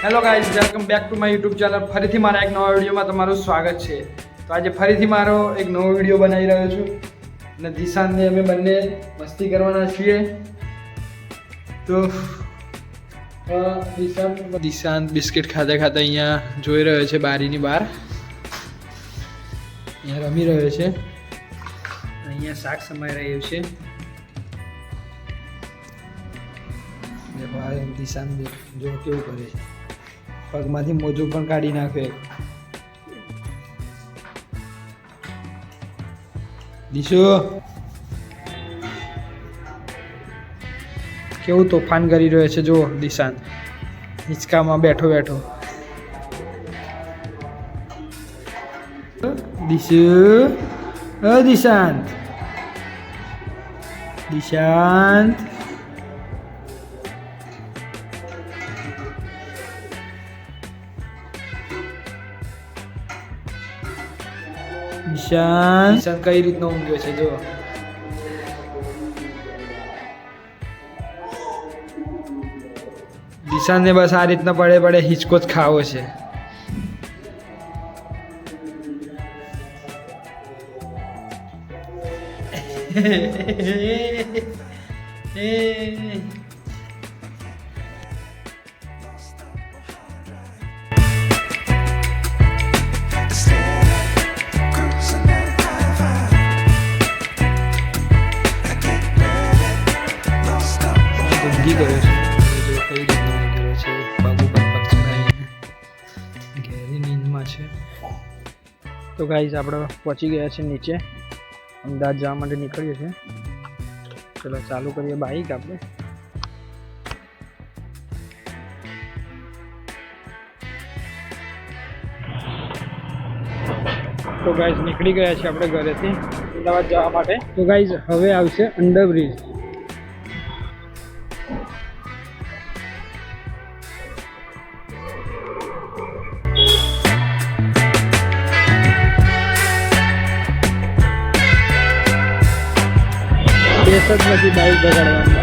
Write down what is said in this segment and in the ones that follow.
Hello guys, welcome back to my YouTube channel. ફરીથી મારા એક નવા વિડીયોમાં તમારું સ્વાગત છે. તો આજે ફરીથી મારો એક નવો વિડીયો બનાવી રહ્યો છું અને દિશાંતને અમે બંને મસ્તી કરવાના છીએ. તો દિશાંત બિસ્કિટ ખાતા ખાતા અહીંયા જોઈ રહ્યો છે બારીની બહાર. અહીંયા રમી રહ્યો છે. અહીંયા શાક સમાઈ રહ્યું છે. દિશાંત જો કેવું કરે છે, પગમાંથી મોજું પણ કાઢી નાખે. દિશુ કેવું તોફાન કરી રહ્યો છે જો દિશાંત હિંચકામાં બેઠો બેઠો. દિશુ, દિશાંત, દિશાંત દિશાંત કઈ રીતનો ઊંઘ્યો છે જો. દિશાંતને બસ આ રીતના પડે પડે હિંચકો જ ખાવો છે. ઊંઘી ગયો છે. જો કઈ રીતનો ઊંઘી રહ્યો છે, પગ ઉપર પગ ચડાવીને ઘેરી નીંદમાં છે. તો ગાઈઝ આપણે પહોંચી ગયા છે નીચે, અમદાવાદ જવા માટે નીકળીએ છીએ. ચલો ચાલુ કરીએ બાઈક આપણે. તો ગાઈઝ નીકળી ગયા છે આપણે ઘરેથી અમદાવાદ જવા માટે. તો ગાઈઝ હવે આવશે અંડરબ્રિજ. બેસ જ નથી બાઈક બગાડવાનું.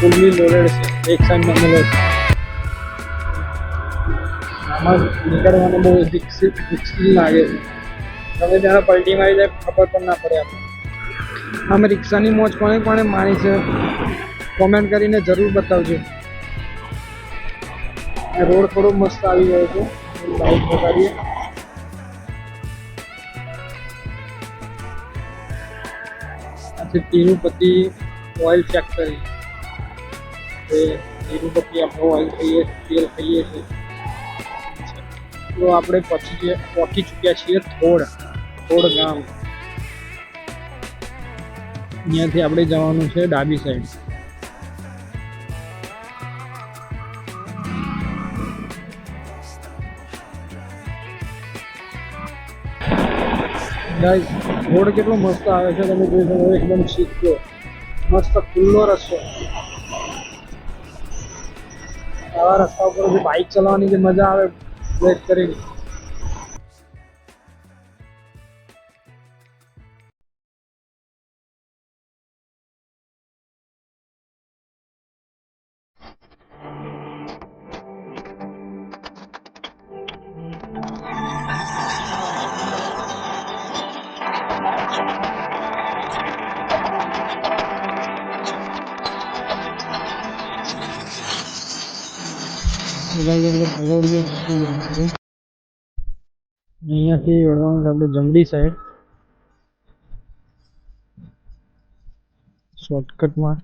ફૂલ્લી લોડેડ છે. એક સાઈડ નમેલો છે. આમાં નીકળવાનો બહુ રિસ્કી લાગે છે. તમે ત્યારે પલટી મારી જાય ખબર પણ ના પડે આપણે. આમ રિક્ષાની મોજ કોણે કોણે માણી છે કોમેન્ટ કરીને જરૂર બતાવજો. રોડ થોડો મસ્ત આવી ગયો છે. બાઇક વગાડીએ. આ છે તિરુપતિ ઓઇલ ફેક્ટરી. તિરુપતિ આપણે ઓઇલ ખાઈએ, તેલ ખાઈએ છીએ. તો આપણે પહોંચી ચૂક્યા છીએ થોડ ગામ. અહીંયાથી આપણે જવાનું છે ડાબી સાઈડ. ગાઈસ રોડ કેટલો મસ્ત આવે છે, તમે જોઈ શકો. એકદમ સીધો મસ્ત ખુલ્લો રસ્તો. આવા રસ્તા ઉપર જે બાઇક ચલાવવાની જે મજા આવે બ્રેક કરીને. અહીંયાથી વળવાનું આપણે જમણી સાઈડ શોર્ટકટમાં.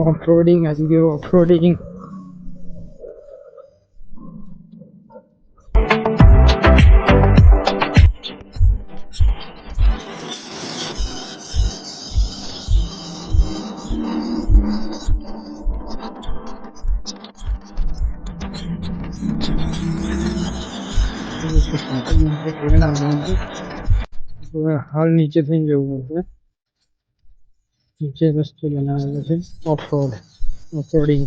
ઓફરોડિંગ આવી ગયો. ઓફરોડિંગ હાલ નીચે થઈને જવું પડશે. નીચે રસ્તો બનાવેલો છે ઓફરોડિંગ.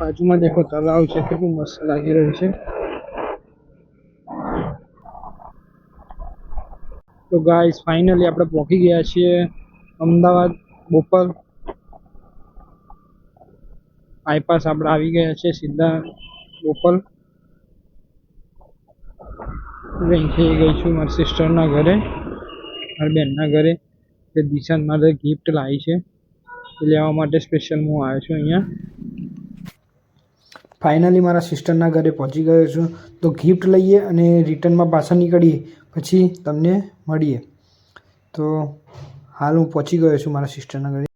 બાજુમાં દેખો તલાવ છે, કેટલું મસ્ત લાગી રહ્યું છે. તો ગાઈસ ફાઇનલી આપણે પહોંચી ગયા છીએ અમદાવાદ બોપલ બાયપાસ. આપણે આવી ગયા છે સીધા બોપલ. અહીંથી ગઈ છું મારી સિસ્ટરના ઘરે, મારી બેનના ઘરે. તે દિશાન મારે ગિફ્ટ લાવી છે, એ લેવા માટે સ્પેશિયલ હું આવ્યો છું અહીંયા. ફાઇનલી મારા સિસ્ટરના ઘરે પહોંચી ગયો છું. તો ગિફ્ટ લઈએ અને રિટર્નમાં પાછા નીકળીએ, પછી તમને મળીએ. તો હાલ હું પહોંચી ગયો છું મારા સિસ્ટરના ઘરે.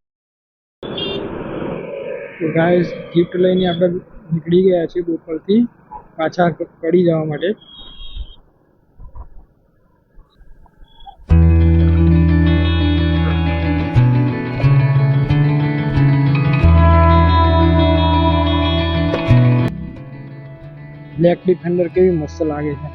તો ગાઈસ ગિફ્ટ લઈને આપણે નીકળી ગયા છીએ બોપલથી પાછા કડી જવા માટે. બ્લેક ડિફેન્ડર કેવી મસ્ત લાગે છે.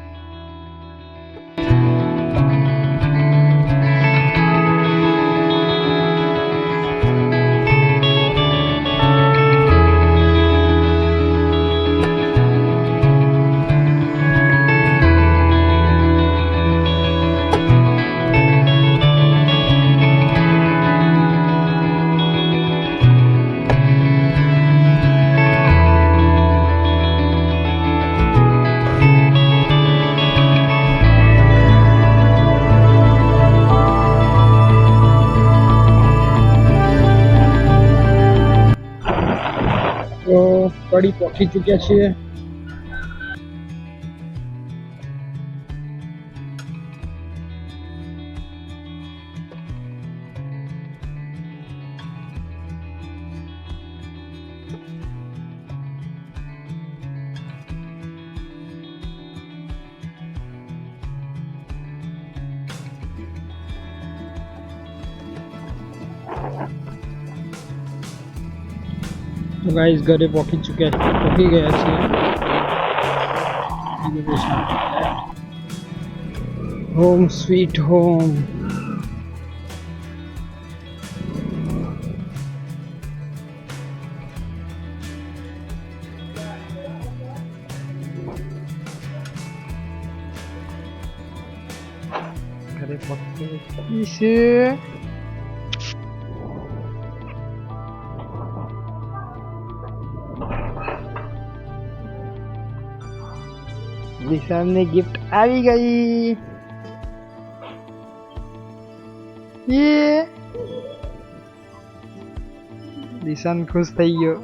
તો કડી પહોંચી ચૂક્યા છીએ. તો ગાઈસ ઘરે પહોંચી ગયા છીએ. Home sweet home. ઘરે પહોંચી છે. દિશાનની ગિફ્ટ આવી ગઈ. દિશાન ખુશ થઈ ગયો.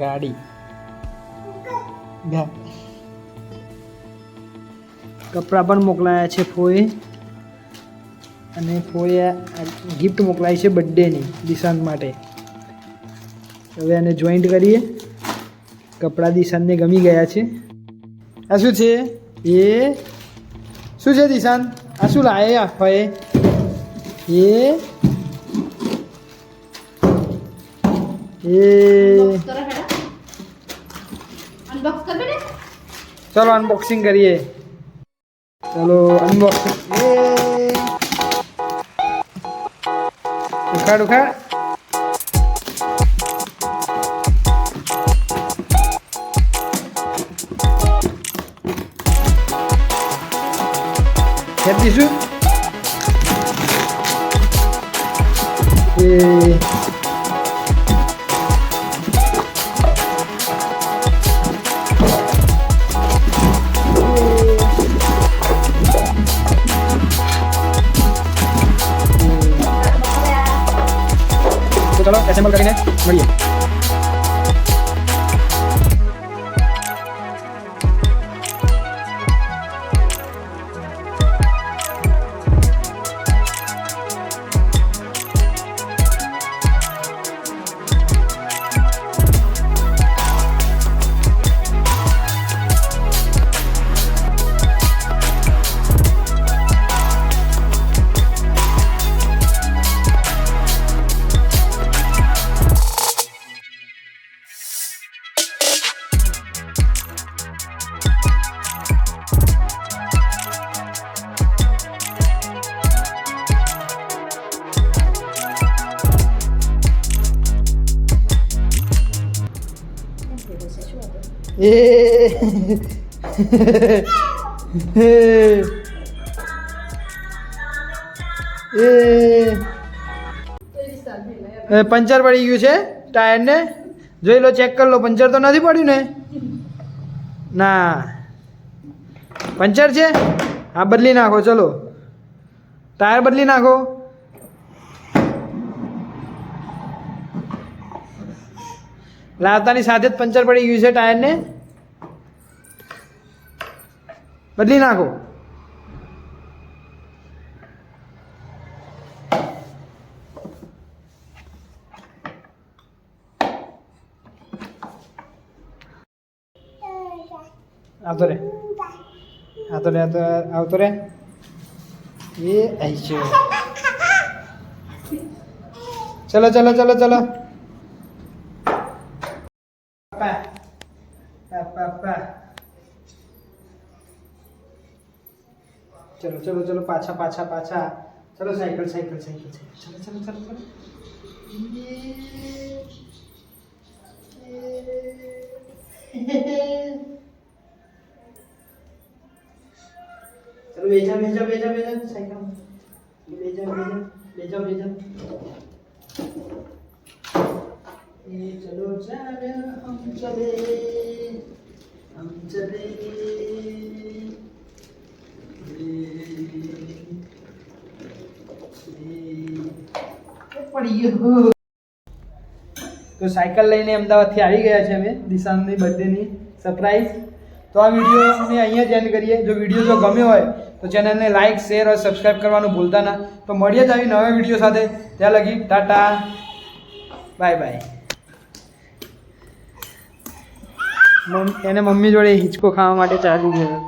ગાડી કપડાં પણ મોકલાયા છે ફોએ, અને ફોએ ગિફ્ટ મોકલાવી છે બર્થડેની દિશાંત માટે. હવે એને જોઈન્ટ કરીએ. કપડાં દિશાંતને ગમી ગયા છે. આ શું છે? એ શું છે દિશાંત? આ શું લાવે ફોએ? चलो अनबॉक्सिंग करिए. चलो अनबॉक्सिंग. उखाड़ उखाड़. ખેપ દઈશું એ તો ચલો એસેમ્બલ કરીને મળીએ. પંચર પડી ગયું છે ટાયરને. જોઈ લો, ચેક કરી લો. પંચર તો નથી પડ્યું ને? ના, પંચર છે. હા, બદલી નાખો. ચલો, ટાયર બદલી નાખો. લાવતાની સાથે જ પંચર પડી ગયું છે ટાયરને. બદલી નાખો. આવતો રે, આવતો રે, આવતો રે. એ અહીં છે. ચલો ચલો ચલો ચલો. ચલો ચલો ચલો, પાછા પાછા પાછા. ચલો, સાયકલ સાયકલ સાયકલ સાયકલ. ચલો ચલો ચલો ચલો. चलो बेजा बेजा बेजा बेजा साइकिल बेजा बेजा बेजा बेजा ये चलो चलो हम चले पड़ी गयो. तो साइकिल લઈને અમદાવાદથી આવી ગયા છે અમે દિશાંતની બર્થડેની સરપ્રાઈઝ. તો આ વિડીયોને અહીંયા જ એન્ડ કરીએ. જો વિડીયો જો ગમ્યો હોય તો ચેનલને લાઇક, શેર અને સબસ્ક્રાઈબ કરવાનું ભૂલતા ના. તો મળીએ જ આવી નવા વિડીયો સાથે. ત્યાં લગી ટાટા, બાય બાય. એને મમ્મી જોડે હિંચકો ખાવા માટે ચાલી ગયો.